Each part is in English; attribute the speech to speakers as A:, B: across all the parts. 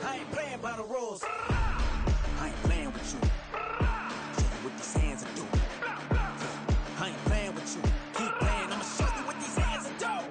A: I ain't playing by the rules. I ain't playing with you. Show you what these hands are doing. I ain't playing with you. Keep playing. I'ma show you what these hands are doing.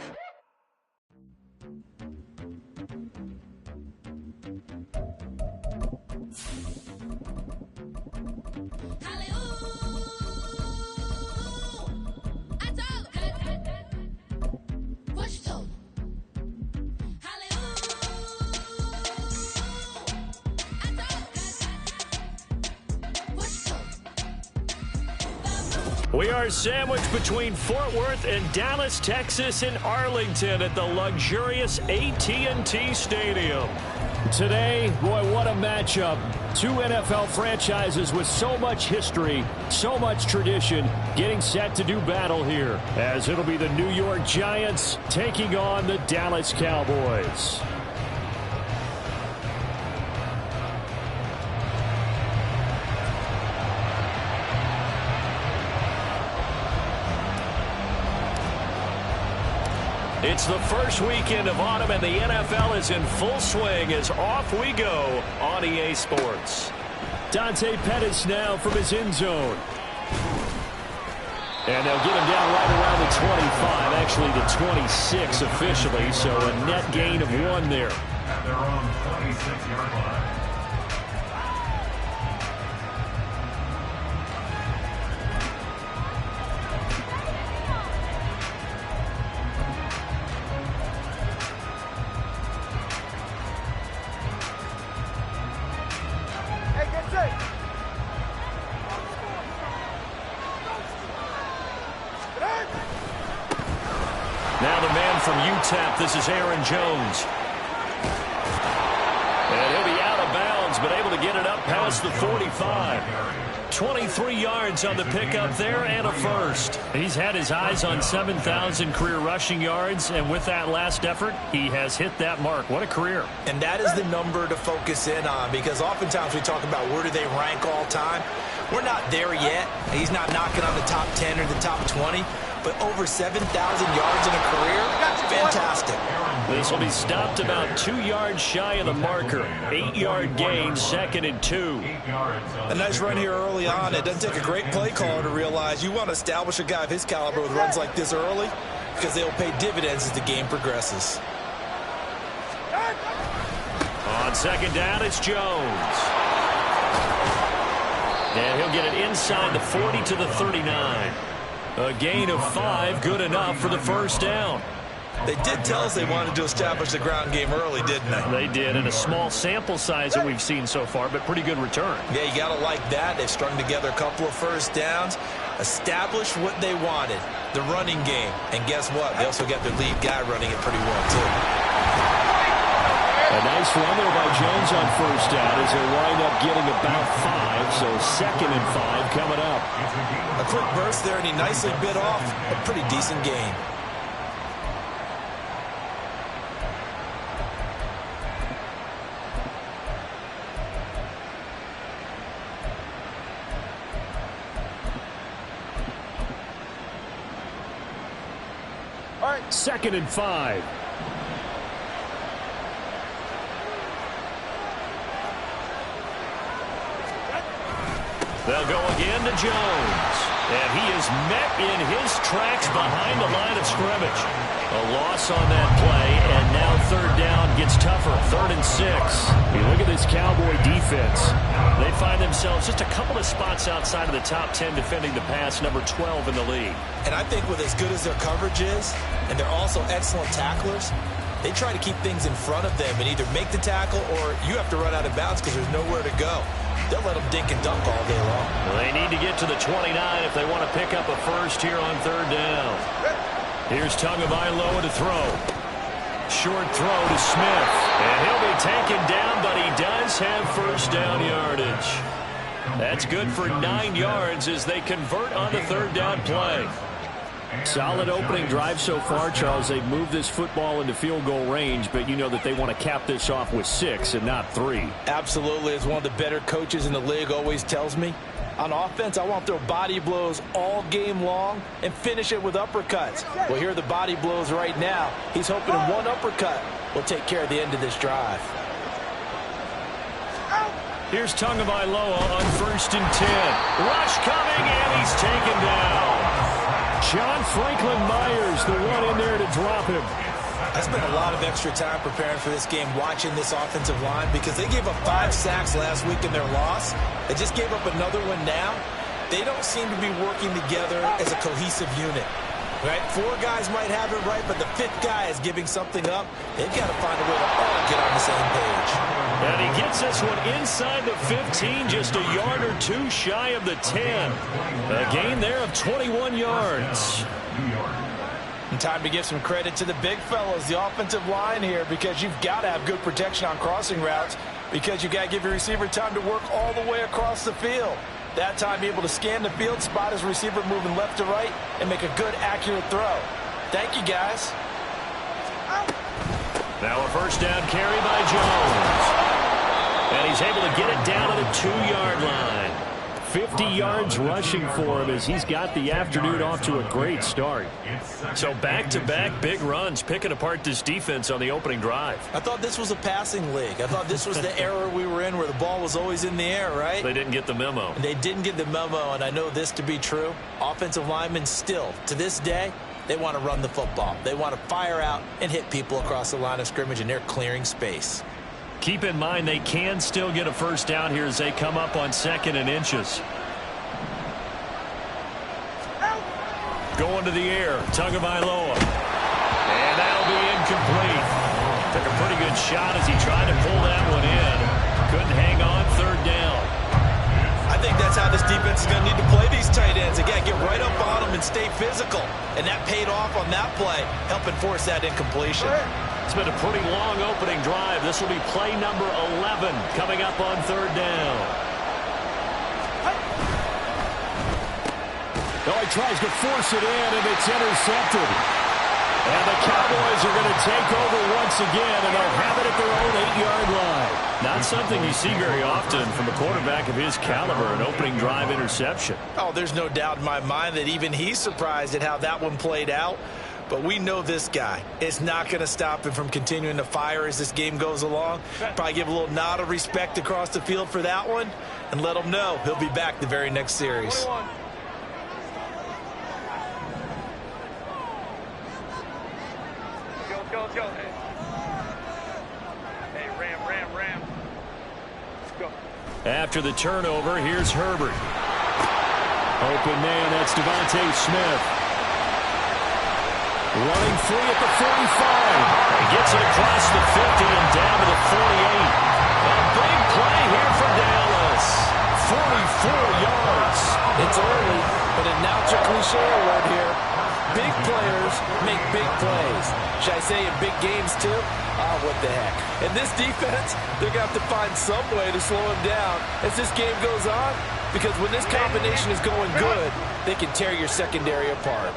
B: We are sandwiched between Fort Worth and Dallas, Texas, and Arlington at the luxurious AT&T Stadium. Today, boy, what a matchup. Two NFL franchises with so much history, so much tradition, getting set to do battle here, as it'll be the New York Giants taking on the Dallas Cowboys. It's the first weekend of autumn, and the NFL is in full swing as off we go on EA Sports. Dante Pettis now from his end zone. And they'll get him down right around the 25, actually the 26 officially, so a net gain of 1 there.
C: At their own 26-yard line.
B: Now the man from UTEP, this is Aaron Jones. And he'll be out of bounds, but able to get it up past the 45. 23 yards on the pickup there and a first. He's had his eyes on 7,000 career rushing yards, and with that last effort, he has hit that mark. What a career.
D: And that is the number to focus in on, because oftentimes we talk about where do they rank all time. We're not there yet. He's not knocking on the top 10 or the top 20. But over 7,000 yards in a career, fantastic.
B: This will be stopped about 2 yards shy of the marker. 8-yard gain, 2nd and 2.
D: A nice run here early on. It doesn't take a great play caller to realize you want to establish a guy of his caliber with runs like this early, because they'll pay dividends as the game progresses.
B: On 2nd down, it's Jones. And he'll get it inside the 40 to the 39. A gain of 5, good enough for the first down.
D: They did tell us they wanted to establish the ground game early, didn't they?
B: They did, and a small sample size that we've seen so far, but pretty good return.
D: Yeah, you got to like that. They've strung together a couple of first downs, established what they wanted, the running game. And guess what? They also got their lead guy running it pretty well, too.
B: A nice run there by Jones on first down as they wind up getting about 5, so 2nd and 5 coming up.
D: A quick burst there, and he nicely bit off a pretty decent gain.
B: All right, 2nd and 5. They'll go again to Jones. And he is met in his tracks behind the line of scrimmage. A loss on that play, and now 3rd down gets tougher. 3rd and 6. You look at this Cowboy defense. They find themselves just a couple of spots outside of the top 10 defending the pass, number 12 in the league.
D: And I think with as good as their coverage is, and they're also excellent tacklers, they try to keep things in front of them and either make the tackle or you have to run out of bounds because there's nowhere to go. They'll let them dink and dunk all day long.
B: Well, they need to get to the 29 if they want to pick up a first here on 3rd down. Here's Tagovailoa to throw. Short throw to Smith. And he'll be taken down, but he does have first down yardage. That's good for 9 yards as they convert on the 3rd down play. Solid opening drive so far, Charles. They've moved this football into field goal range, but you know that they want to cap this off with 6 and not 3.
D: Absolutely. As one of the better coaches in the league always tells me, on offense, I want to throw body blows all game long and finish it with uppercuts. Well, here are the body blows right now. He's hoping one uppercut will take care of the end of this drive.
B: Here's Tagovailoa on 1st and 10. Rush coming, and he's taken down. John Franklin Myers, the one in there to drop him.
D: I spent a lot of extra time preparing for this game, watching this offensive line, because they gave up 5 sacks last week in their loss. They just gave up another one now. They don't seem to be working together as a cohesive unit. Right? 4 guys might have it right, but the 5th guy is giving something up. They've got to find a way to all get on the same page.
B: And he gets this one inside the 15, just a yard or 2 shy of the 10. A gain there of 21 yards.
D: And time to give some credit to the big fellas, the offensive line here, because you've got to have good protection on crossing routes, because you've got to give your receiver time to work all the way across the field. That time, be able to scan the field, spot his receiver moving left to right, and make a good, accurate throw. Thank you, guys.
B: Now a first down carry by Jones. And he's able to get it down to the 2-yard line. 50 yards rushing for him as he's got the afternoon off to a great start. So back-to-back big runs, picking apart this defense on the opening drive.
D: I thought this was a passing league. I thought this was the era we were in where the ball was always in the air, right?
B: They didn't get the memo.
D: They didn't get the memo, and I know this to be true. Offensive linemen still, to this day, they want to run the football. They want to fire out and hit people across the line of scrimmage, and they're clearing space.
B: Keep in mind they can still get a first down here as they come up on 2nd and inches. Going to the air, Tagovailoa. And that'll be incomplete. Took a pretty good shot as he tried to pull that one in. Couldn't hang on, 3rd down.
D: I think that's how this defense is going to need to play these tight ends. Again, get right up on them and stay physical. And that paid off on that play, helping force that incompletion.
B: It's been a pretty long opening drive. This will be play number 11 coming up on 3rd down. Oh, he tries to force it in, and it's intercepted. And the Cowboys are going to take over once again, and they'll have it at their own 8-yard line. Not something you see very often from a quarterback of his caliber, an opening drive interception.
D: Oh, there's no doubt in my mind that even he's surprised at how that one played out. But we know this guy. It's not going to stop him from continuing to fire as this game goes along. Probably give a little nod of respect across the field for that one and let him know he'll be back the very next series.
E: Go. Hey, Ram. Let's go.
B: After the turnover, here's Herbert. Open man, that's Devontae Smith. Running free at the 45. He gets it across the 50 and down to the 48. A big play here for Dallas. 44 yards.
D: It's early, but now it's a cliche word here. Big players make big plays. Should I say in big games too? What the heck. And this defense, they're going to have to find some way to slow him down as this game goes on, because when this combination is going good, they can tear your secondary apart.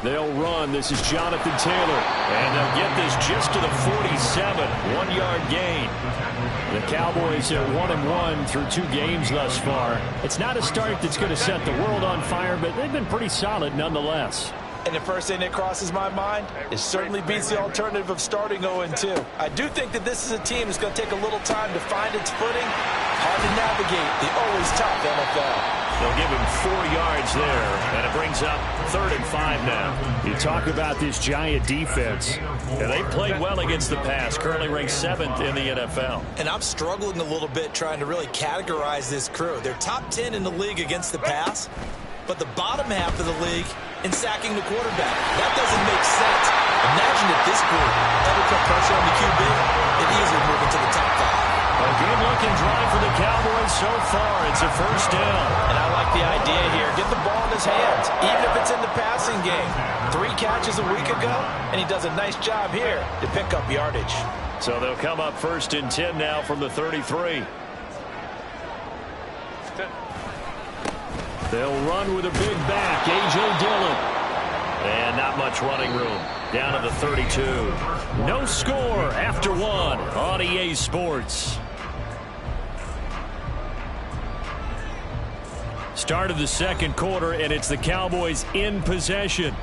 B: They'll run. This is Jonathan Taylor. And they'll get this just to the 47. 1-yard gain. The Cowboys are 1-1 through 2 games thus far. It's not a start that's going to set the world on fire, but they've been pretty solid nonetheless.
D: And the first thing that crosses my mind, it certainly beats the alternative of starting 0-2. I do think that this is a team that's going to take a little time to find its footing. Hard to navigate the always tough NFL.
B: They'll give him 4 yards there, and it brings up 3rd and 5 now. You talk about this Giant defense. And they played well against the pass, currently ranked 7th in the NFL.
D: And I'm struggling a little bit trying to really categorize this crew. They're top 10 in the league against the pass, but the bottom half of the league in sacking the quarterback. That doesn't make sense. Imagine if this group ever put pressure on the QB, it'd easily move into the top 5.
B: A good-looking drive for the Cowboys so far. It's a first down.
D: And I like the idea here. Get the ball in his hands, even if it's in the passing game. 3 catches a week ago, and he does a nice job here to pick up yardage.
B: So they'll come up 1st and 10 now from the 33. They'll run with a big back, A.J. Dillon. And not much running room. Down to the 32. No score after 1 on EA Sports. Start of the 2nd quarter, and it's the Cowboys in possession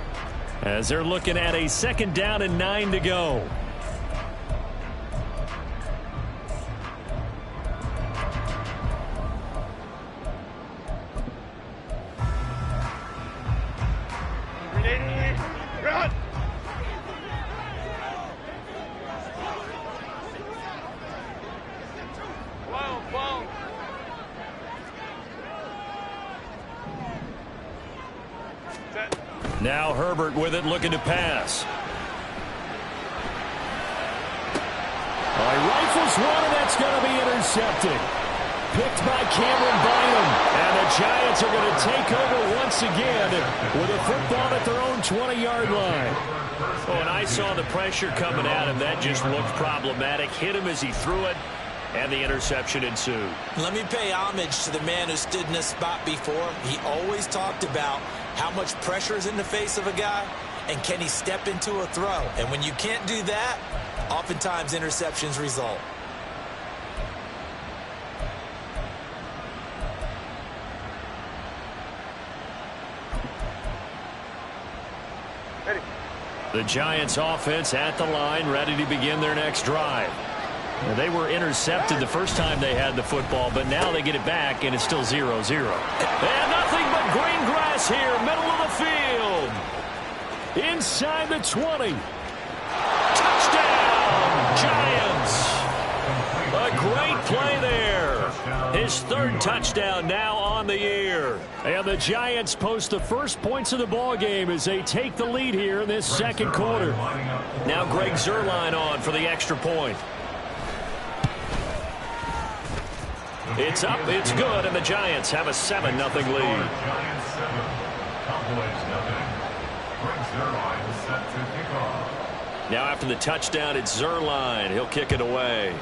B: as they're looking at a 2nd down and 9 to go. Now Herbert with it, looking to pass. He rifles one, and that's going to be intercepted. Picked by Cameron Bynum. And the Giants are going to take over once again with a football at their own 20-yard line. Oh, and I saw the pressure coming at him. That just looked problematic. Hit him as he threw it, and the interception ensued.
D: Let me pay homage to the man who stood in this spot before. He always talked about how much pressure is in the face of a guy, and can he step into a throw. And when you can't do that, oftentimes interceptions result.
B: The Giants offense at the line, ready to begin their next drive. Now, they were intercepted the first time they had the football, but now they get it back, and it's still 0-0. And nothing but green grass here, middle of the field. Inside the 20. Touchdown, Giants. A great play there. His third touchdown now on the year. And the Giants post the first points of the ball game as they take the lead here in this second quarter. Now Greg Zuerlein on for the extra point. It's up, it's good, and the Giants have a 7-0 lead.
C: Giants 7, Cowboys 0. Greg Zuerlein is set to kick off.
B: Now after the touchdown, it's Zuerlein. He'll kick it away.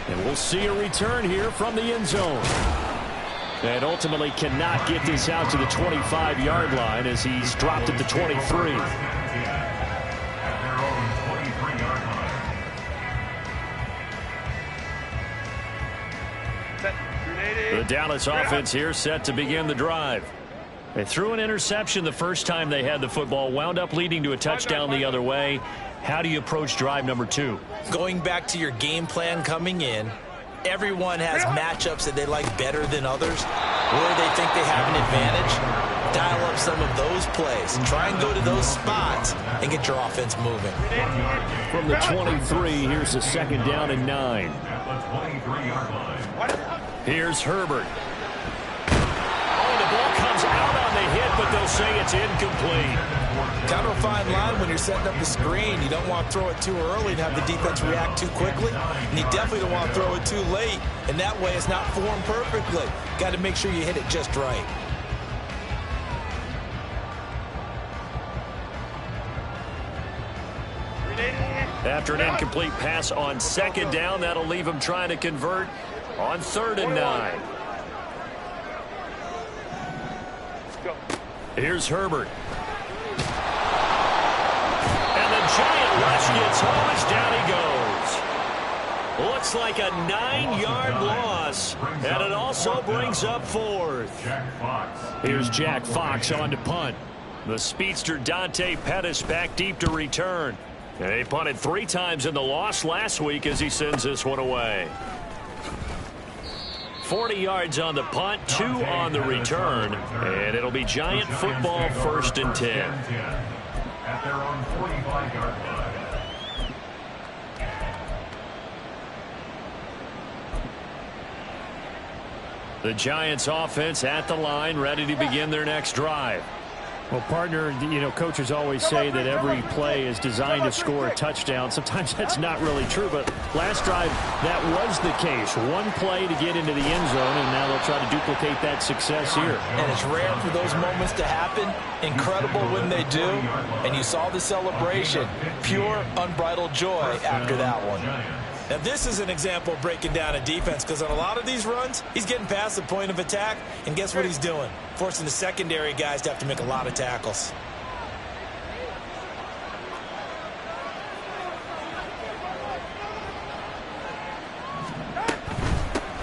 B: And we'll see a return here from the end zone. And ultimately cannot get this out to the 25-yard line as he's dropped at the 23.
C: At their own 23-yard line.
B: The Dallas offense here set to begin the drive. They threw an interception the first time they had the football, wound up leading to a touchdown the other way. How do you approach drive number 2?
D: Going back to your game plan coming in, everyone has matchups that they like better than others, where they think they have an advantage. Dial up some of those plays. Try and go to those spots and get your offense moving.
B: From the 23, here's a 2nd down and 9.
C: At the 23-yard line.
B: Here's Herbert. Oh, the ball comes out on the hit, but they'll say it's incomplete.
D: Kind of a fine line when you're setting up the screen. You don't want to throw it too early and have the defense react too quickly. And you definitely don't want to throw it too late. And that way it's not formed perfectly. Got to make sure you hit it just right.
B: After an incomplete pass on 2nd down, that'll leave him trying to convert on 3rd and 9. Here's Herbert. And the Giant rush gets home as down he goes. Looks like a 9-yard loss, and it also brings up 4th. Here's Jack Fox on to punt. The speedster Dante Pettis back deep to return. And he punted 3 times in the loss last week as he sends this one away. 40 yards on the punt, 2 on the return, and it'll be Giant football 1st and 10.
C: At their own 45-yard line.
B: The Giants offense at the line, ready to begin their next drive.
F: Well, partner, you know, coaches always say that every play is designed to score a touchdown. Sometimes that's not really true, but last drive, that was the case. One play to get into the end zone, and now they'll try to duplicate that success here.
D: And it's rare for those moments to happen. Incredible when they do. And you saw the celebration. Pure, unbridled joy after that one. Now, this is an example of breaking down a defense, because on a lot of these runs, he's getting past the point of attack, and guess what he's doing? Forcing the secondary guys to have to make a lot of tackles.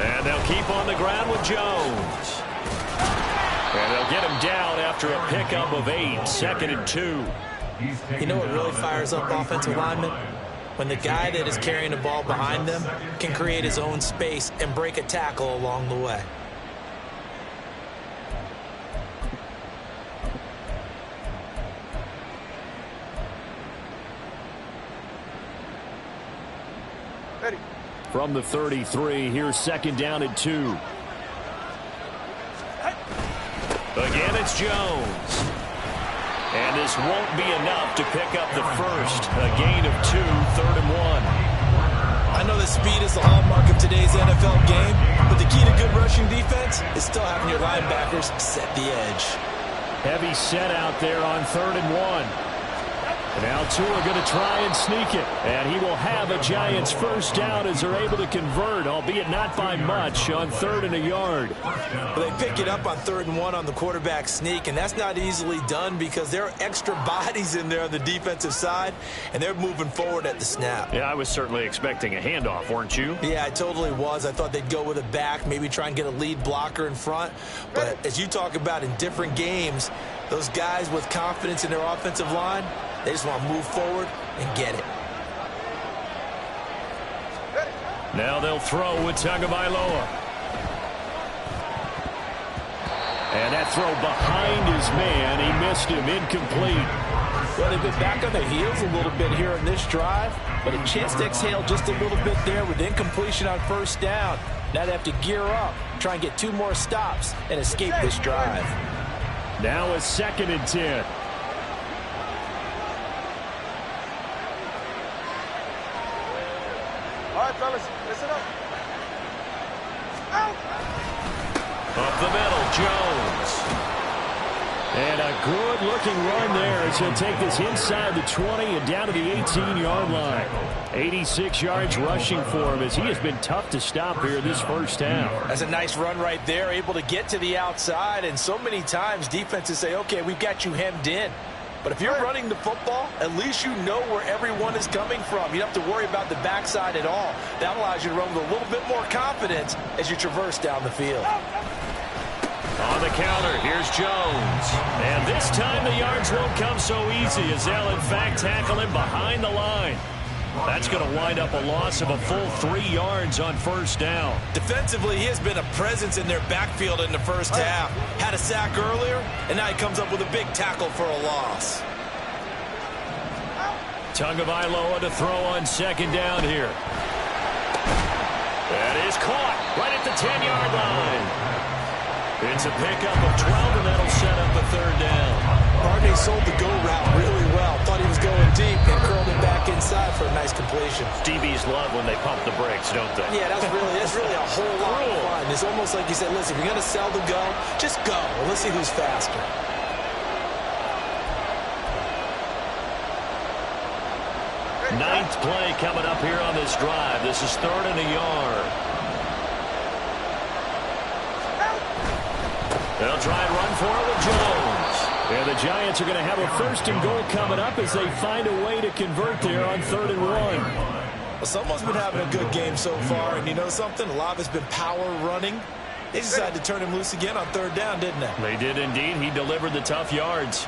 B: And they'll keep on the ground with Jones. And they'll get him down after a pickup of 8, 2nd and 2.
D: You know what really fires up offensive linemen? When the guy that is carrying the ball behind them can create his own space and break a tackle along the way.
B: From the 33, here's 2nd down and 2. Again, it's Jones. And this won't be enough to pick up the first. A gain of 2, 3rd and 1.
D: I know that speed is the hallmark of today's NFL game, but the key to good rushing defense is still having your linebackers set the edge.
F: Heavy set out there on 3rd and 1. Now Tua going to try and sneak it. And he will have a Giants first down as they're able to convert, albeit not by much, on 3rd and a yard.
D: But they pick it up on 3rd and 1 on the quarterback sneak, and that's not easily done because there are extra bodies in there on the defensive side, and they're moving forward at the snap.
F: Yeah, I was certainly expecting a handoff, weren't you?
D: Yeah, I totally was. I thought they'd go with a back, maybe try and get a lead blocker in front. But as you talk about in different games, those guys with confidence in their offensive line, they just want to move forward and get it.
B: Now they'll throw with Tagovailoa. And that throw behind his man. He missed him. Incomplete.
D: Well, they've been back on their heels a little bit here in this drive, but a chance to exhale just a little bit there with incompletion on first down. Now they have to gear up, try and get 2 more stops, and escape this drive.
F: Now a 2nd and 10.
E: All right, fellas, listen up. Out.
B: Up the middle, Jones.
F: And a good-looking run there as he'll take this inside the 20 and down to the 18-yard line. 86 yards rushing for him as he has been tough to stop here this first half.
D: That's a nice run right there, able to get to the outside, and so many times defenses say, okay, we've got you hemmed in. But if you're running the football, at least you know where everyone is coming from. You don't have to worry about the backside at all. That allows you to run with a little bit more confidence as you traverse down the field.
B: On the counter, here's Jones. And this time the yards won't come so easy as they'll, in fact, tackle him behind the line. That's going to wind up a loss of a full 3 yards on first down.
D: Defensively, he has been a presence in their backfield in the first half. Had a sack earlier, and now he comes up with a big tackle for a loss.
B: Tagovailoa to throw on 2nd down here. That is caught right at the 10-yard line. It's a pickup of 12, and that'll set up a 3rd down.
D: Barney sold the go route really well. Thought he was going deep and curled it back inside for a nice completion.
B: DBs love when they pump the brakes, don't they?
D: Yeah, that's really a whole lot of fun. It's almost like you said, listen, if you're going to sell the go, just go. Let's see who's faster.
B: Ninth play coming up here on this drive. This is 3rd and a yard. They'll try and run for it with Jones.
F: And the Giants are going to have a 1st and goal coming up as they find a way to convert there on 3rd and 1.
D: Well, someone's been having a good game so far, and you know something? A lot of it's been power running. They decided to turn him loose again on 3rd down, didn't they?
B: They did indeed. He delivered the tough yards.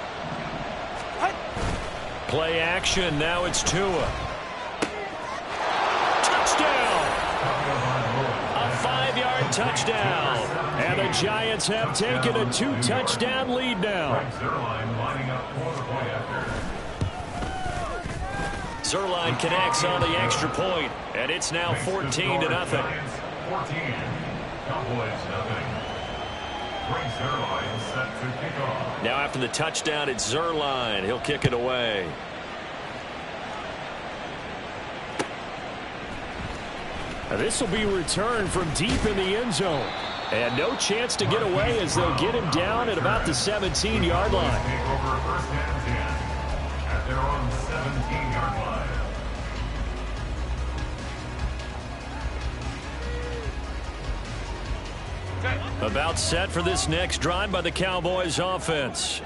B: Play action. Now it's Tua. Touchdown! A 5-yard touchdown. And the Giants have taken a 2-touchdown lead now. Zerline connects on the extra point, and it's now 14-0.
C: 14. Cowboys nothing. Greg Zerline set to kick off.
B: Now after the touchdown, it's Zerline. He'll kick it away.
F: Now this will be returned from deep in the end zone. And no chance to get away as they'll get him down at about the 17-yard line.
C: Take over 1st and 10 at their own 17-yard line.
B: About set for this next drive by the Cowboys offense.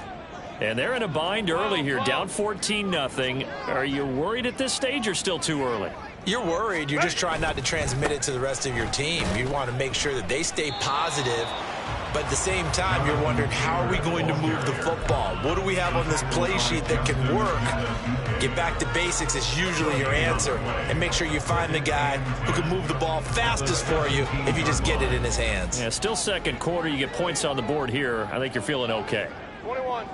B: And they're in a bind early here, down 14-0. Are you worried at this stage or still too early?
D: You're worried. You're just trying not to transmit it to the rest of your team. You want to make sure that they stay positive. But at the same time, you're wondering, how are we going to move the football? What do we have on this play sheet that can work? Get back to basics is usually your answer. And make sure you find the guy who can move the ball fastest for you if you just get it in his hands.
B: Yeah, still 2nd quarter. You get points on the board here. I think you're feeling okay.
E: 21.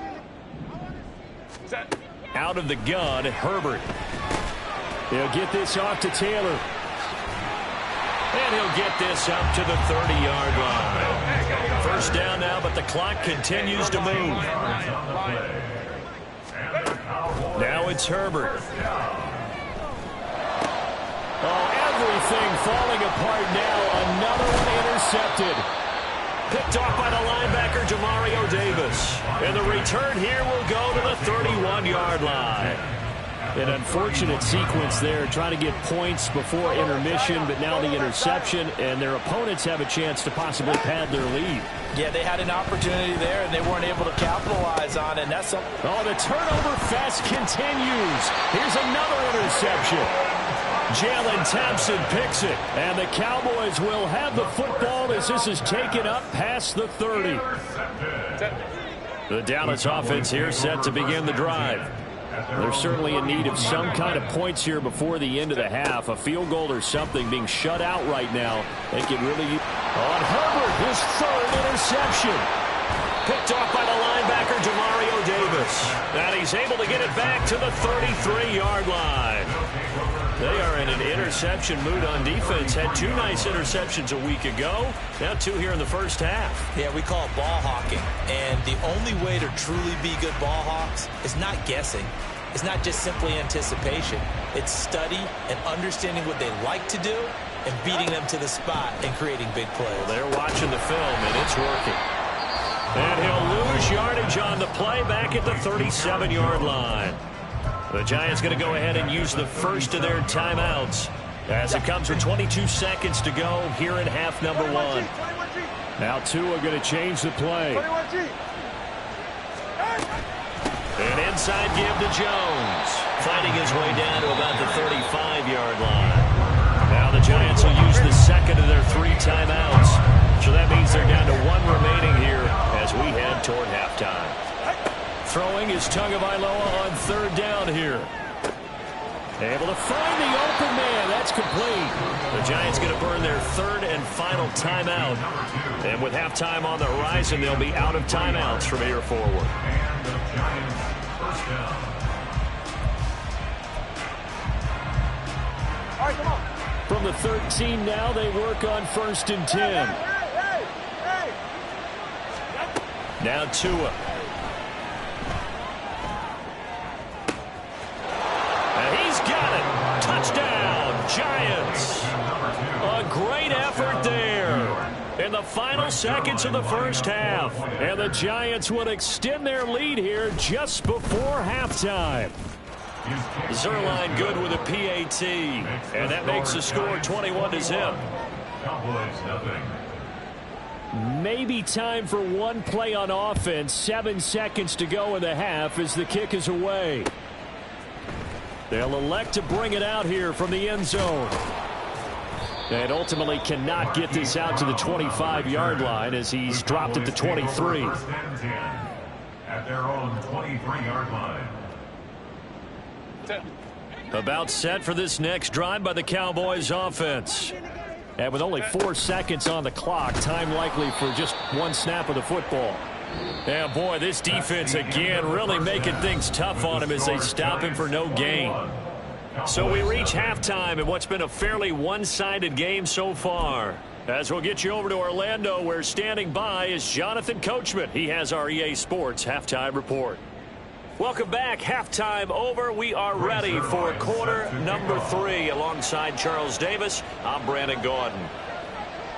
E: Set.
B: Out of the gun, Herbert.
F: They'll get this off to Taylor.
B: And he'll get this up to the 30-yard line. first down now, but the clock continues to move. Now it's Herbert. Oh, everything falling apart now. Another one intercepted. Picked off by the linebacker, Demario Davis. And the return here will go to the 31-yard line. An unfortunate sequence there, trying to get points before intermission, but now the interception, and their opponents have a chance to possibly pad their lead.
D: Yeah, they had an opportunity there, and they weren't able to capitalize on it. And that's
B: oh, the turnover fest continues. Here's another interception. Jalen Thompson picks it, and the Cowboys will have the football as this is taken up past the 30. The Dallas offense here set to begin the drive. They're certainly in need of some kind of points here before the end of the half. A field goal or something, being shut out right now. They could really... on Herbert, his third interception. Picked off by the linebacker, Demario Davis. And he's able to get it back to the 33-yard line. They are in an interception mood on defense. Had two nice interceptions a week ago. Now two here in the first half.
D: Yeah, we call it ball hawking. And the only way to truly be good ball hawks is not guessing. It's not just simply anticipation. It's study and understanding what they like to do and beating them to the spot and creating big plays.
B: Well, they're watching the film, and it's working. And he'll lose yardage on the play back at the 37-yard line. The Giants going to go ahead and use the first of their timeouts as it comes with 22 seconds to go here in half number one. Now Tua going to change the play. An inside give to Jones. Fighting his way down to about the 35-yard line. Now the Giants will use the second of their three timeouts. So that means they're down to one remaining here as we head toward halftime. Throwing is Tagovailoa on third down here. Able to find the open man. That's complete. The Giants going to burn their third and final timeout. And with halftime on the horizon, they'll be out of timeouts from here forward.
C: And the Giants first down.
E: All right, come on.
F: From the 13 now, they work on first and 10.
E: Hey.
B: Now Tua. And he's got it. Touchdown, Giants. A great effort there in the final seconds of the first half. And the Giants would extend their lead here just before halftime. Zerline good with a PAT, and that makes the score 21-0.
C: Cowboys nothing.
F: Maybe time for one play on offense. 7 seconds to go in the half as the kick is away. They'll elect to bring it out here from the end zone. And ultimately cannot get this out to the 25-yard line as he's dropped at the 23.
C: First and 10 at their own 23-yard line.
B: About set for this next drive by the Cowboys offense. And with only 4 seconds on the clock, time likely for just one snap of the football. Yeah, boy, this defense again really making things tough on him as they stop him for no gain. So we reach halftime in what's been a fairly one-sided game so far. As we'll get you over to Orlando, where standing by is Jonathan Coachman. He has our EA Sports halftime report. Welcome back. Halftime over. We are ready for quarter number 3. Alongside Charles Davis, I'm Brandon Gaudin.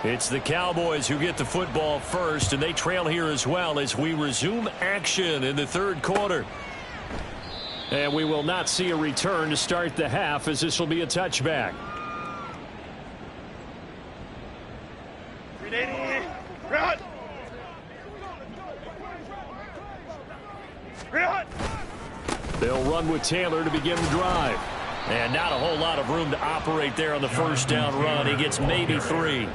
B: It's the Cowboys who get the football first, and they trail here as well as we resume action in the third quarter. And we will not see a return to start the half, as this will be a touchback.
E: Run!
F: They'll run with Taylor to begin the drive.
B: And not a whole lot of room to operate there on the first down run. He gets maybe 3.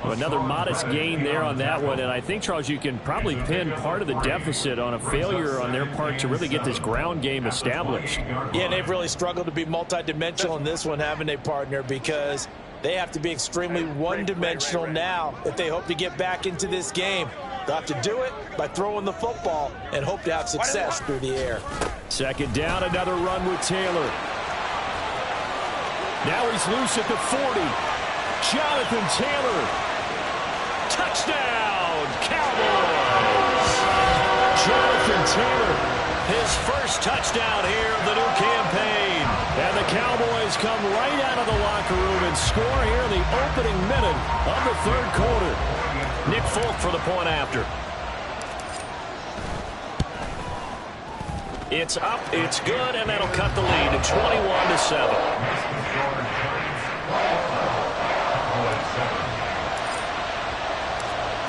F: Another modest gain there on that one, and I think, Charles, you can probably pin part of the deficit on a failure on their part to really get this ground game established.
D: Yeah, and they've really struggled to be multidimensional in this one, haven't they, partner? Because they have to be extremely one-dimensional now if they hope to get back into this game. They'll have to do it by throwing the football and hope to have success through the air.
F: Second down, another run with Taylor. Now he's loose at the 40. Jonathan Taylor. Touchdown,
B: Jonathan Taylor, his first touchdown here of the new campaign. And the Cowboys come right out of the locker room and score here in the opening minute of the third quarter. Nick Folk for the point after. It's up, it's good, and that'll cut the lead to 21-7.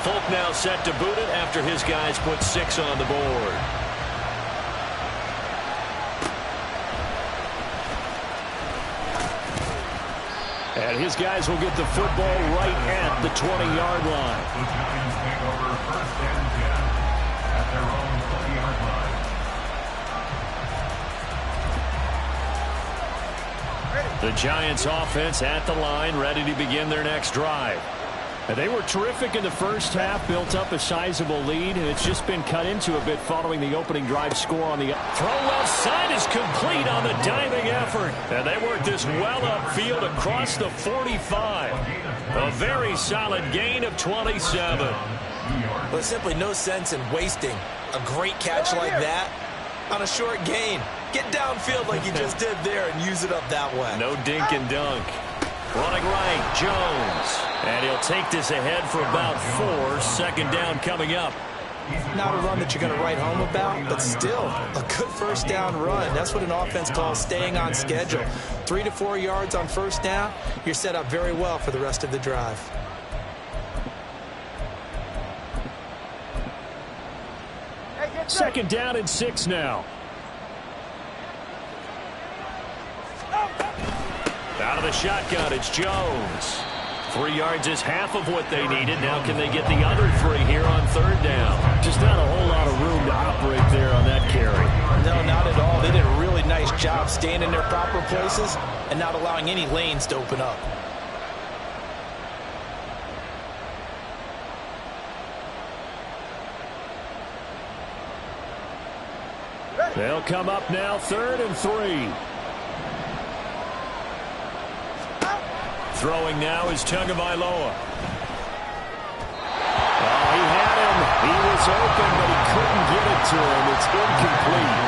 B: Folk now set to boot it after his guys put 6 on the board. And his guys will get the football right at the 20-yard line.
C: The Giants take over 1st and 10 at their own 20-yard line.
B: The Giants offense at the line, ready to begin their next drive. And they were terrific in the first half, built up a sizable lead, and it's just been cut into a bit following the opening drive score on the throw. Left side is complete on the diving effort. And they worked this well upfield across the 45. A very solid gain of 27.
D: Well, there's simply no sense in wasting a great catch like that on a short gain. Get downfield like you just did there and use it up that way.
B: No dink and dunk. Running right, Jones. And he'll take this ahead for about 4. Second down coming up.
D: Not a run that you're going to write home about, but still a good first down run. That's what an offense calls staying on schedule. 3 to 4 yards on first down, you're set up very well for the rest of the drive.
F: Second down and 6 now.
B: Out of the shotgun, it's Jones. 3 yards is half of what they needed. Now can they get the other 3 here on third down?
F: Just not a whole lot of room to operate there on that carry.
D: No, not at all. They did a really nice job staying in their proper places and not allowing any lanes to open up.
F: They'll come up now, 3rd and 3.
B: Throwing now is Tagovailoa.
F: Oh, he had him. He was open, but he couldn't get it to him. It's incomplete.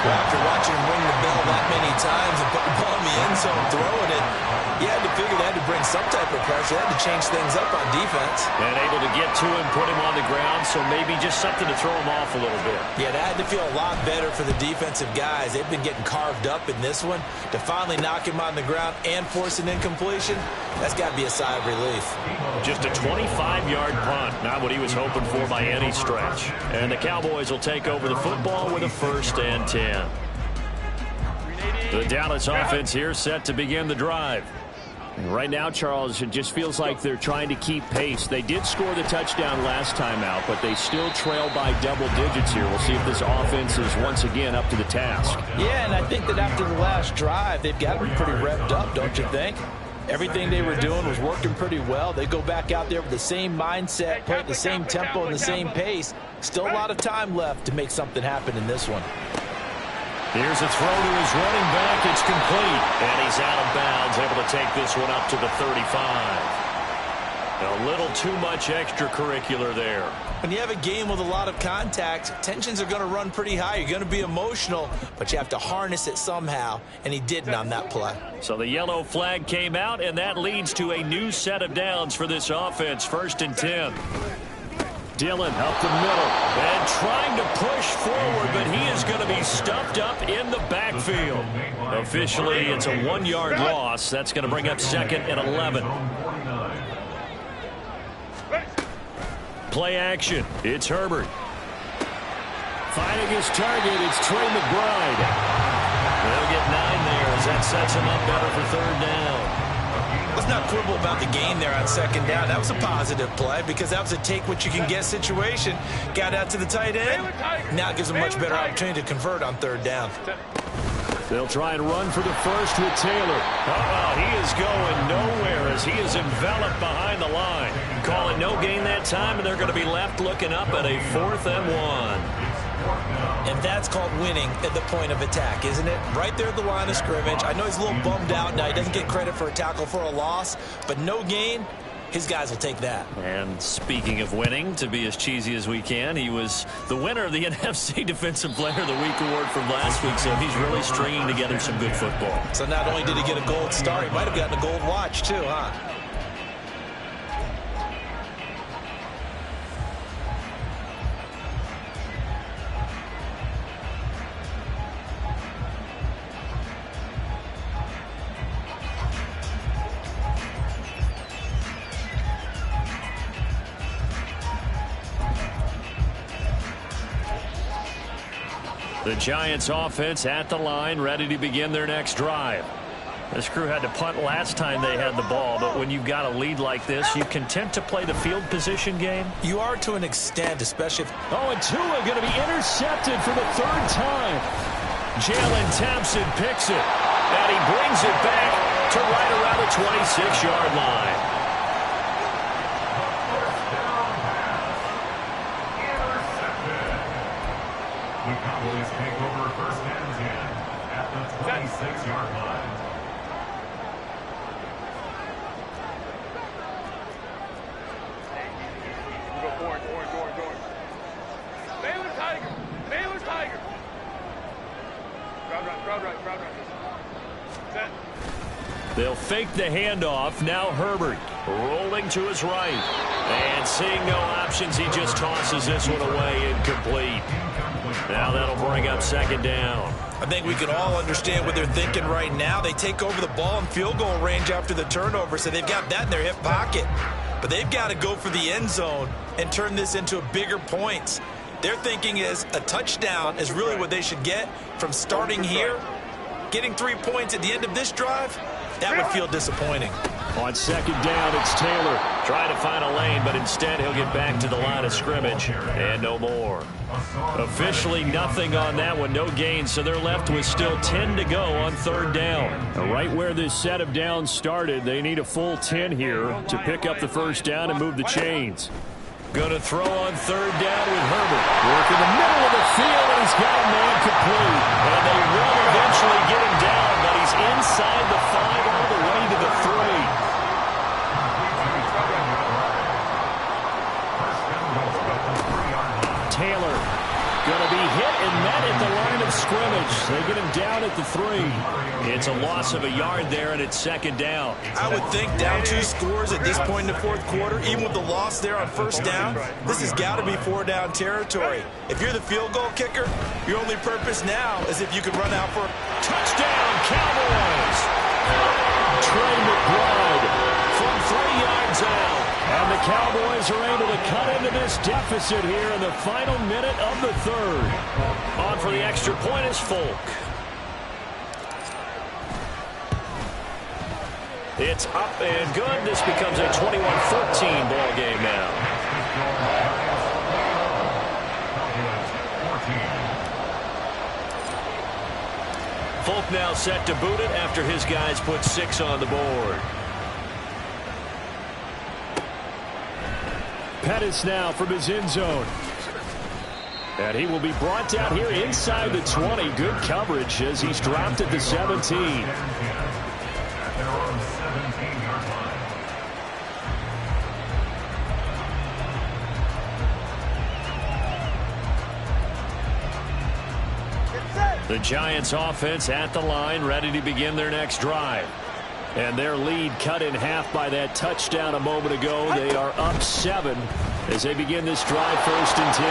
D: After watching him ring the bell that many times and put the ball in the end zone throwing it, you had to figure they had to bring some type of pressure. They had to change things up on defense.
B: And able to get to him, put him on the ground, so maybe just something to throw him off a little bit.
D: Yeah, that had to feel a lot better for the defensive guys. They've been getting carved up in this one. To finally knock him on the ground and force an incompletion, that's got to be a sigh of relief.
B: Just a 25-yard punt, not what he was hoping for by any stretch. And the Cowboys will take over the football with a 1st and 10. The Dallas offense here set to begin the drive.
F: Right now, Charles, it just feels like they're trying to keep pace. They did score the touchdown last time out, but they still trail by double digits here. We'll see if this offense is once again up to the task.
D: Yeah, and I think that after the last drive, they've got to be pretty revved up, don't you think? Everything they were doing was working pretty well. They go back out there with the same mindset, play at the same tempo and the same pace. Still a lot of time left to make something happen in this one.
B: Here's a throw to his running back. It's complete. And he's out of bounds, able to take this one up to the 35. A little too much extracurricular there.
D: When you have a game with a lot of contact, tensions are going to run pretty high. You're going to be emotional, but you have to harness it somehow, and he didn't on that play.
B: So the yellow flag came out, and that leads to a new set of downs for this offense. 1st and 10. Dillon up the middle and trying to push forward, but he is going to be stuffed up in the backfield. Officially, it's a 1-yard loss. That's going to bring up 2nd and 11. Play action. It's Herbert.
F: Finding his target, it's Trey McBride.
B: They'll get 9 there as that sets him up better for 3rd down.
D: Let's not quibble about the gain there on 2nd down. That was a positive play because that was a take-what-you-can-get situation. Got out to the tight end. Now it gives them a much better opportunity to convert on 3rd down.
F: They'll try and run for the first with Taylor.
B: He is going nowhere as he is enveloped behind the line. Call it no gain that time, and they're going to be left looking up at a 4th and 1.
D: And that's called winning at the point of attack, isn't it? Right there at the line of scrimmage. I know he's a little bummed out now. He doesn't get credit for a tackle for a loss, but no gain, his guys will take that.
B: And speaking of winning, to be as cheesy as we can, he was the winner of the NFC Defensive Player of the Week award from last week, so he's really stringing together some good football.
D: So not only did he get a gold star, he might have gotten a gold watch too, huh?
B: The Giants offense at the line, ready to begin their next drive. This crew had to punt last time they had the ball, but when you've got a lead like this, you content to play the field position game?
D: You are to an extent, especially if...
F: Oh, and Tua going to be intercepted for the third time.
B: Jalen Thompson picks it, and he brings it back to right around the 26-yard line.
C: The Cowboys take over first and 10 at the 26-yard line.
E: Go forward. Baylor Tiger. Crowd right. Set.
B: They'll fake the handoff. Now Herbert rolling to his right. And seeing no options, he just tosses this one away incomplete. Now that'll bring up second down.
D: I think we can all understand what they're thinking right now. They take over the ball in field goal range after the turnover, so they've got that in their hip pocket. But they've got to go for the end zone and turn this into bigger points. Their thinking is a touchdown is really what they should get from starting here. Getting 3 points at the end of this drive, that would feel disappointing.
F: On second down, it's Taylor.
B: Trying to find a lane, but instead he'll get back to the line of scrimmage. And no more. Officially nothing on that one. No gain, so they're left with still 10 to go on third down.
F: Right where this set of downs started, they need a full 10 here to pick up the first down and move the chains.
B: Going to throw on third down with Herbert. Work in the middle of the field, and he's got a man complete. And they will eventually get him down, but he's inside the 5 all the way to the 3.
F: Taylor going to be hit and met at the line of scrimmage. They get him down at the 3.
B: It's a loss of a yard there, and it's second down.
D: I would think down 2 scores at this point in the fourth quarter, even with the loss there on first down, this has got to be 4-down territory. If you're the field goal kicker, your only purpose now is if you can run out for
B: Touchdown, Cowboys!
F: Trey McBride from 3 yards out. And the Cowboys are able to cut into this deficit here in the final minute of the third.
B: On for the extra point is Folk. It's up and good. This becomes a 21-14 ball game now. Folk now set to boot it after his guys put 6 on the board.
F: Pettis now from his end zone. And he will be brought down here inside the 20. Good coverage as he's dropped at the 17.
B: The Giants offense at the line, ready to begin their next drive.
F: And their lead cut in half by that touchdown a moment ago. They are up 7 as they begin this drive, 1st and 10.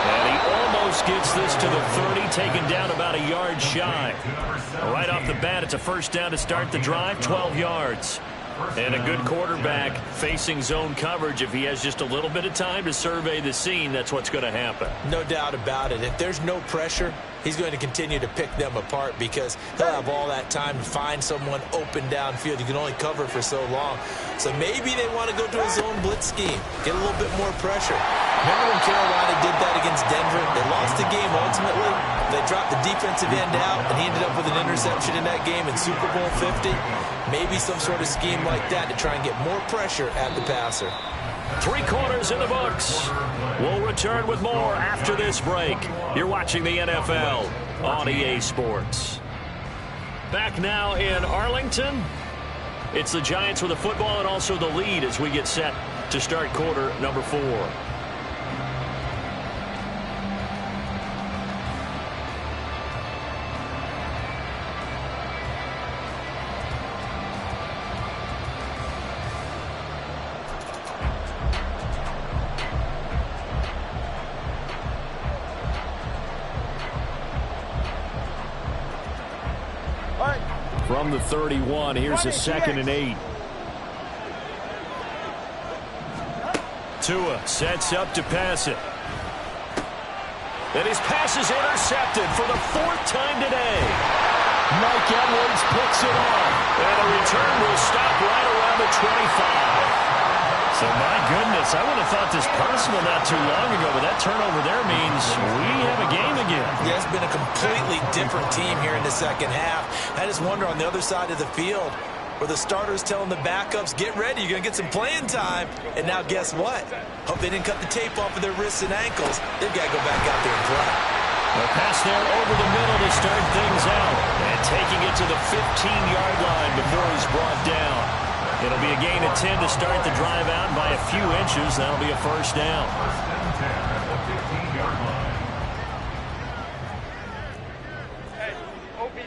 B: And he almost gets this to the 30, taken down about a yard shy. Right off the bat, it's a first down to start the drive, 12 yards. And a good quarterback facing zone coverage. If he has just a little bit of time to survey the scene, that's what's going to happen.
D: No doubt about it. If there's no pressure, he's going to continue to pick them apart because he'll have all that time to find someone open downfield. You can only cover for so long. So maybe they want to go to a zone blitz scheme, get a little bit more pressure. Remember when Carolina did that against Denver? They lost the game ultimately. They dropped the defensive end out, and he ended up with an interception in that game in Super Bowl 50. Maybe some sort of scheme like that to try and get more pressure at the passer.
B: 3 quarters in the books. We'll return with more after this break. You're watching the NFL on EA Sports. Back now in Arlington. It's the Giants with the football and also the lead as we get set to start quarter number 4. From the 31, here's a 2nd and 8. Tua sets up to pass it. And his pass is intercepted for the 4th time today. Mike Edwards picks it off. And a return will stop right around the 25. So, my goodness, I would have thought this personal not too long ago, but that turnover there means we have a game again.
D: Yeah, it's been a completely different team here in the second half. I just wonder on the other side of the field where the starters telling the backups, get ready, you're going to get some playing time. And now guess what? Hope they didn't cut the tape off of their wrists and ankles. They've got to go back out there and play.
B: A pass there over the middle to start things out. And taking it to the 15-yard line before he's brought down. It'll be a gain of 10 to start the drive out by a few inches. That'll be a first down.
C: First and 10 at the 15-yard line.
E: Hey, Opie.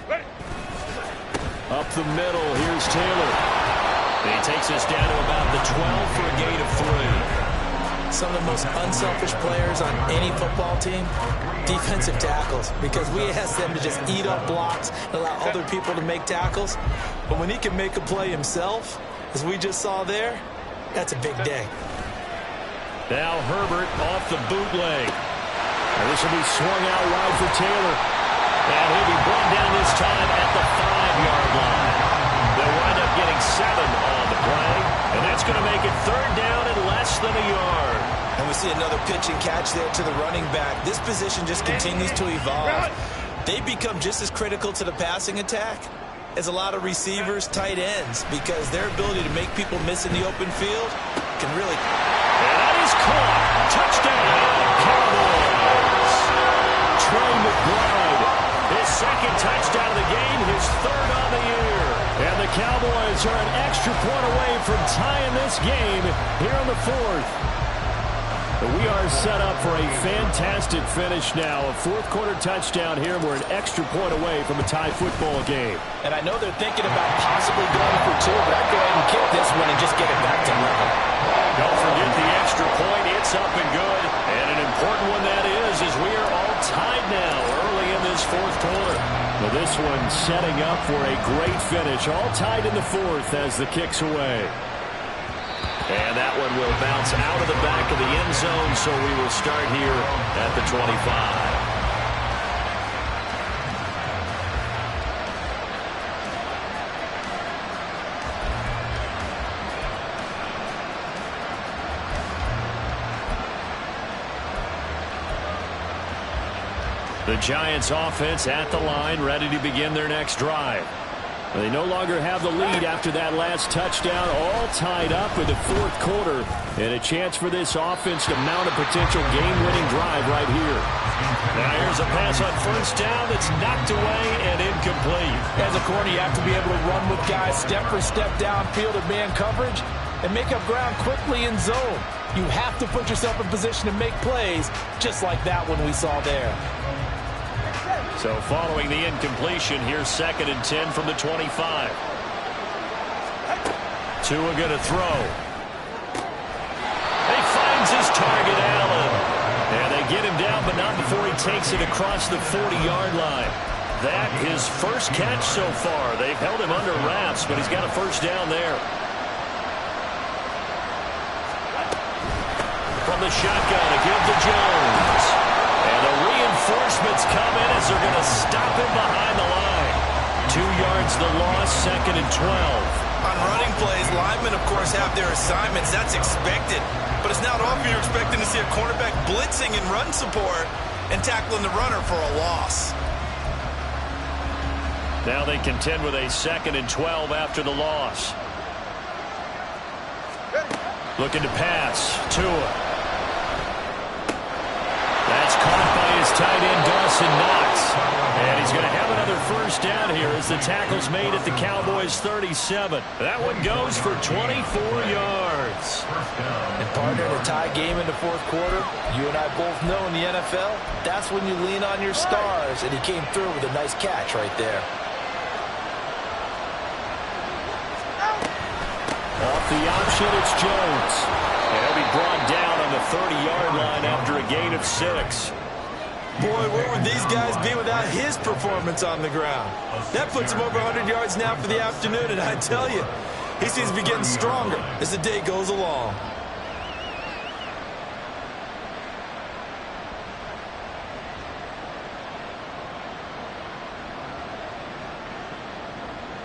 E: Ready.
B: Up the middle, here's Taylor. And he takes us down to about the 12 for a gain of 3.
D: Some of the most unselfish players on any football team, defensive tackles, because we ask them to just eat up blocks and allow other people to make tackles. But when he can make a play himself, as we just saw there, that's a big day.
B: Now Herbert off the bootleg. And this will be swung out wide for Taylor. And he'll be brought down this time at the 5-yard line. They'll wind up getting 7 on the play. And that's going to make it 3rd down and less than a yard.
D: And we see another pitch and catch there to the running back. This position just continues to evolve. They become just as critical to the passing attack as a lot of receivers, tight ends, because their ability to make people miss in the open field can really...
B: And that is caught. Touchdown, Cowboys. Trey McBride, his 2nd touchdown of the game, his 3rd on the year. And the Cowboys are an extra point away from tying this game here in the 4th. We are set up for a fantastic finish now. A 4th quarter touchdown here. We're an extra point away from a tie football game.
D: And I know they're thinking about possibly going for 2, but I'd go ahead and kick this one and just get it back to level.
B: Don't forget the extra point. It's up and good. And an important one that is we are all tied now early in this 4th quarter. Well, this one setting up for a great finish. All tied in the 4th as the kick's away. And that one will bounce out of the back of the end zone, so we will start here at the 25. The Giants offense at the line, ready to begin their next drive. They no longer have the lead after that last touchdown, all tied up in the 4th quarter, and a chance for this offense to mount a potential game-winning drive right here. Now here's a pass on 1st down that's knocked away and incomplete.
G: As a corner, you have to be able to run with guys step for step downfield in man coverage and make up ground quickly in zone. You have to put yourself in position to make plays, just like that one we saw there.
B: So following the incompletion, here's 2nd and 10 from the 25. Tua going to throw. He finds his target, Allen. And they get him down, but not before he takes it across the 40-yard line. That his first catch so far. They've held him under wraps, but he's got a first down there. From the shotgun, a give to Jones. And the reinforcements come in as they're going to stop him behind the line. 2 yards the loss, 2nd and 12.
D: On running plays, linemen, of course, have their assignments. That's expected. But it's not often you're expecting to see a cornerback blitzing in run support and tackling the runner for a loss.
B: Now they contend with a 2nd and 12 after the loss. Looking to pass. Tua. That's caught by his tight end, Dawson Knox. And he's going to have another first down here as the tackle's made at the Cowboys' 37. That one goes for 24 yards.
G: And partner, in a tie game in the fourth quarter, you and I both know in the NFL, that's when you lean on your stars, and he came through with a nice catch right there.
B: Off the option, it's Jones. And he'll be brought down on the 30-yard line after a gain of 6.
D: Boy, where would these guys be without his performance on the ground? That puts him over 100 yards now for the afternoon, and I tell you, he seems to be getting stronger as the day goes along.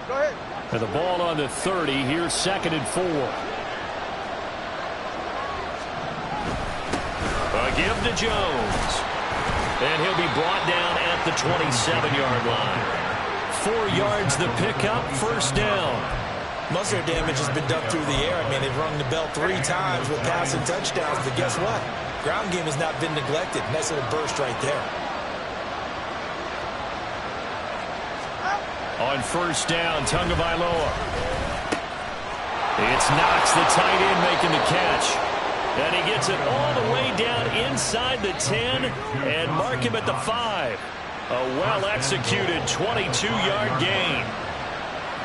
E: Go ahead.
F: And the ball on the 30. Here's 2nd and 4.
B: A give to Jones. And he'll be brought down at the 27-yard line. 4 yards the pickup, first down.
D: Most of their damage has been done through the air. I mean, they've rung the bell 3 times with passing touchdowns, but guess what? Ground game has not been neglected. Nice little burst right there.
B: On first down, Tagovailoa. It's Knox, the tight end, making the catch. And he gets it all the way down inside the 10 and mark him at the 5. A well-executed 22-yard gain.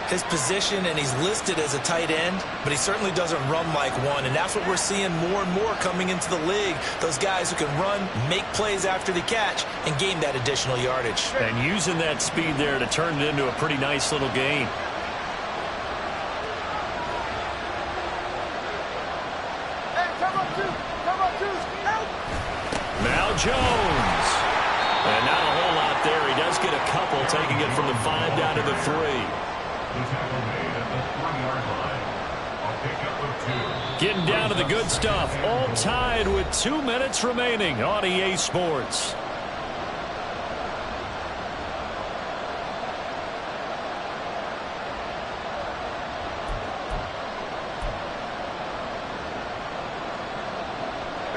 D: His position, and he's listed as a tight end, but he certainly doesn't run like one, and that's what we're seeing more and more coming into the league. Those guys who can run, make plays after the catch, and gain that additional yardage.
B: And using that speed there to turn it into a pretty nice little gain. Now Jones. And not a whole lot there. He does get a couple, taking it from the 5 down to the 3.
C: The tackle made at the 3-yard line. A pickup of 2.
B: Getting down to the good stuff. All tied with 2 minutes remaining on EA Sports.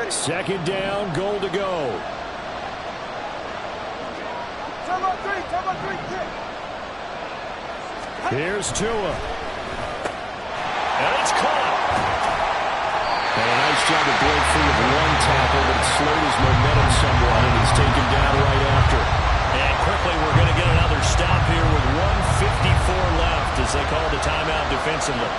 F: Second down, goal to go.
E: Time on 3, kick.
F: Here's Tua.
B: And it's caught.
F: And a nice job to break free of one tackle, but it slowed his momentum somewhat, and he's taken down right after.
B: And quickly we're going to get another stop here with 1:54 left as they call the timeout defensively.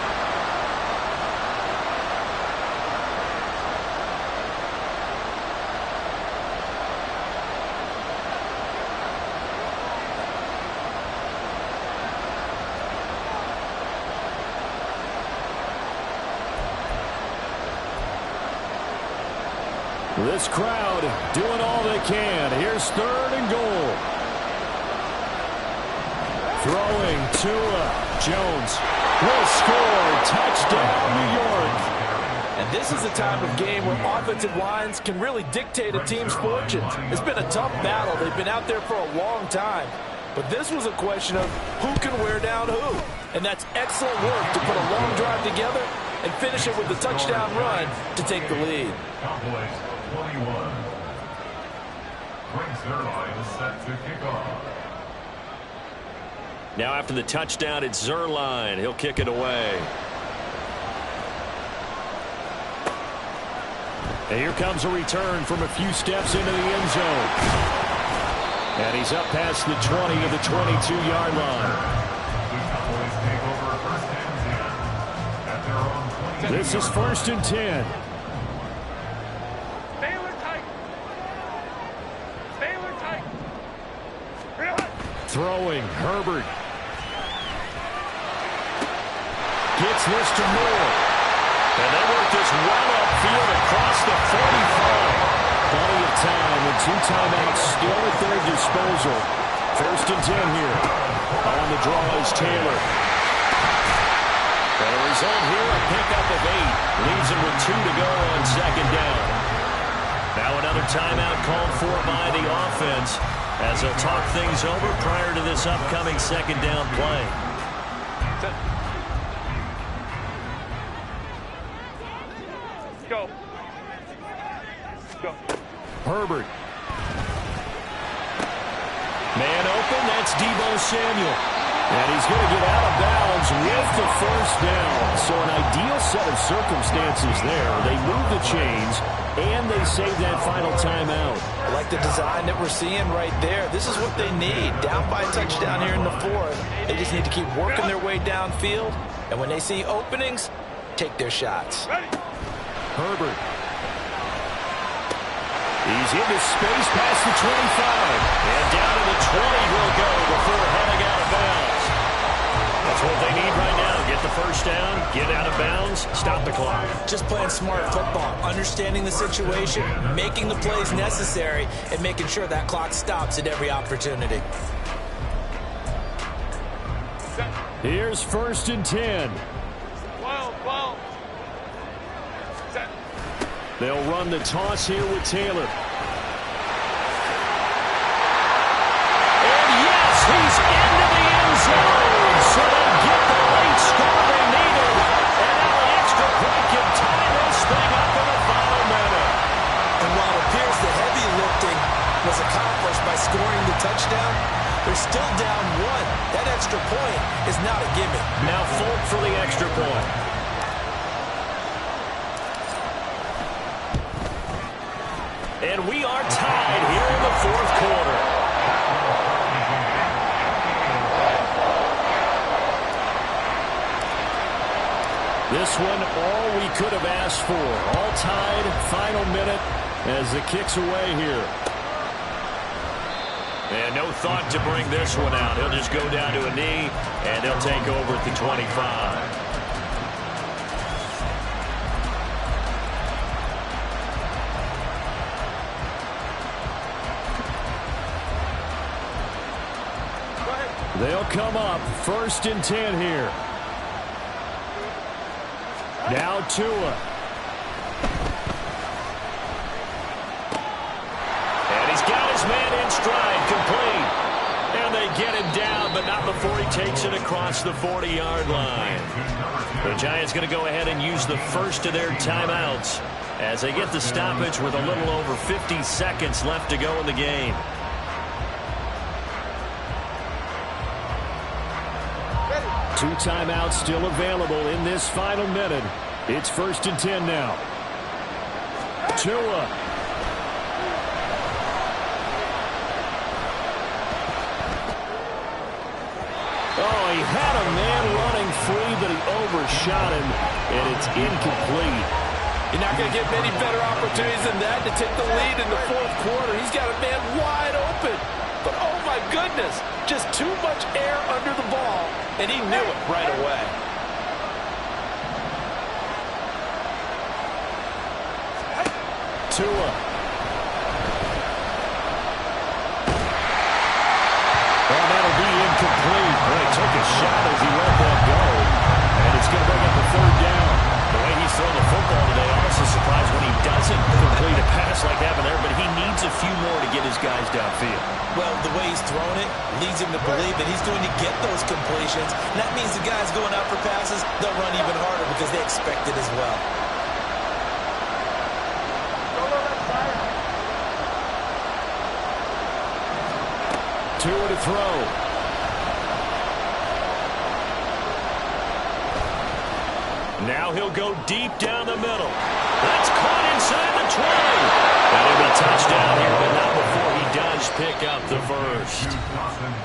F: This crowd doing all they can. Here's 3rd and goal. Throwing Tua. Jones will score. Touchdown, New York.
G: And this is a time of game where offensive lines can really dictate a team's fortunes. It's been a tough battle. They've been out there for a long time. But this was a question of who can wear down who. And that's excellent work to put a long drive together and finish it with a touchdown run to take the lead.
C: Cowboys 21. Frank Zerline is set to kick off.
B: Now after the touchdown, it's Zerline. He'll kick it away.
F: And here comes a return from a few steps into the end zone. And he's up past the 20 to the 22-yard line.
C: The Cowboys take over first and 10 at their own 20.
F: This is 1st and 10.
E: Baylor tight.
F: Throwing, Herbert. Gets this to Moore.
B: And they work this well upfield across the 45.
F: Plenty of time with 2 timeouts still at their disposal. 1st and 10 here. On the draw is Taylor.
B: And a result here, a pickup of 8. Leaves him with 2 to go on 2nd down. Now another timeout called for by the offense as they'll talk things over prior to this upcoming 2nd down play.
E: Go. Go.
F: Herbert. Man open, that's Deebo Samuel. And he's going to get out of bounds with the first down. So an ideal set of circumstances there. They move the chains, and they save that final timeout.
G: I like the design that we're seeing right there. This is what they need. Down by a touchdown here in the fourth. They just need to keep working their way downfield. And when they see openings, take their shots.
F: Herbert. He's into space past the 25. And down to the 20 he'll go before heading out of bounds. That's what they need right now. Get the first down, get out of bounds, stop the clock.
G: Just playing smart football, understanding the situation, making the plays necessary, and making sure that clock stops at every opportunity.
F: Here's 1st and 10. They'll run the toss here with Taylor. And yes, he's into the end zone. So they get the late score they needed. And now the extra point can tie this thing up in the final minute.
G: And while it appears the heavy lifting was accomplished by scoring the touchdown, they're still down one. That extra point is not a gimme.
F: Now Folk for the extra point. And we are tied here in the fourth quarter. This one, all we could have asked for. All tied, final minute as the kick's away here. And no thought to bring this one out. He'll just go down to a knee, and he'll take over at the 25. They'll come up 1st and 10 here. Now Tua. And he's got his man in stride, complete. And they get him down, but not before he takes it across the 40-yard line. The Giants going to go ahead and use the first of their timeouts as they get the stoppage with a little over 50 seconds left to go in the game. Two timeouts still available in this final minute. It's 1st and 10 now. Tua. Oh, he had a man running free, but he overshot him, and it's incomplete.
G: You're not going to get many better opportunities than that to take the lead in the fourth quarter. He's got a man wide open. But, oh, my goodness, just too much air under the ball, and he knew it right away.
F: Tua. Well, that'll be incomplete. Well, he took a shot as he let that go, and it's going to bring up a 3rd down. The way he's thrown the football today, also surprised when he doesn't complete a pass like that there, but he needs a few more to get his guys downfield.
G: Well, the way he's thrown it leads him to believe that he's going to get those completions. And that means the guys going out for passes, they'll run even harder because they expect it as well.
F: Tua to throw. Now he'll go deep down the middle. That's caught inside the 20. That'll be touchdown here, but not before he does pick up the first.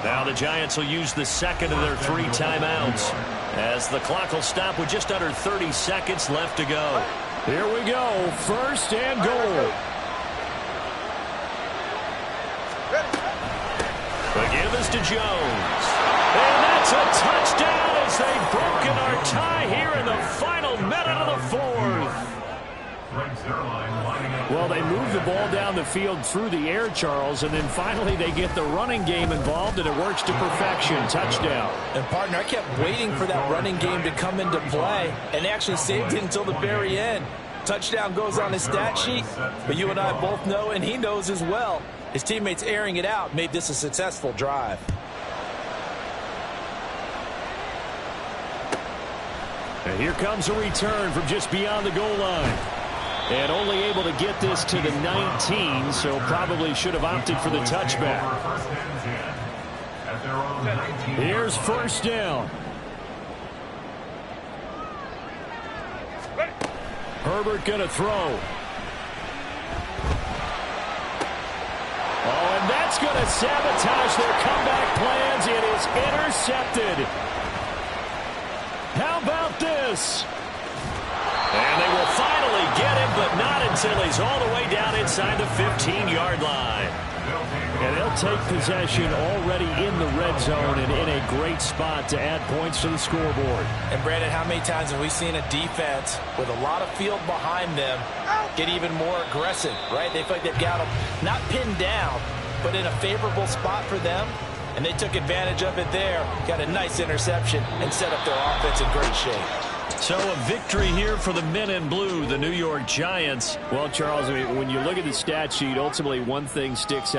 F: Now the Giants will use the second of their 3 timeouts as the clock will stop with just under 30 seconds left to go. Here we go, 1st and goal. The give is to Jones. And that's a touchdown as they've broken our tie here in the final minute of the fourth. Well, they move the ball down the field through the air, Charles, and then finally they get the running game involved, and it works to perfection. Touchdown.
G: And, partner, I kept waiting for that running game to come into play and actually saved it until the very end. Touchdown goes on his stat sheet, but you and I both know, and he knows as well, his teammates airing it out made this a successful drive.
F: And here comes a return from just beyond the goal line. And only able to get this to the 19, so probably should have opted for the touchback. Here's first down. Herbert going to throw. Oh, and that's going to sabotage their comeback plans. It is intercepted. How about this?
B: And they will finally get him, but not until he's all the way down inside the 15-yard line.
F: And they'll take possession already in the red zone and in a great spot to add points to the scoreboard.
G: And, Brandon, how many times have we seen a defense with a lot of field behind them get even more aggressive, right? They feel like they've got them not pinned down, but in a favorable spot for them. And they took advantage of it there, got a nice interception, and set up their offense in great shape.
B: So a victory here for the men in blue, the New York Giants.
F: Well, Charles, I mean, when you look at the stat sheet, ultimately one thing sticks out.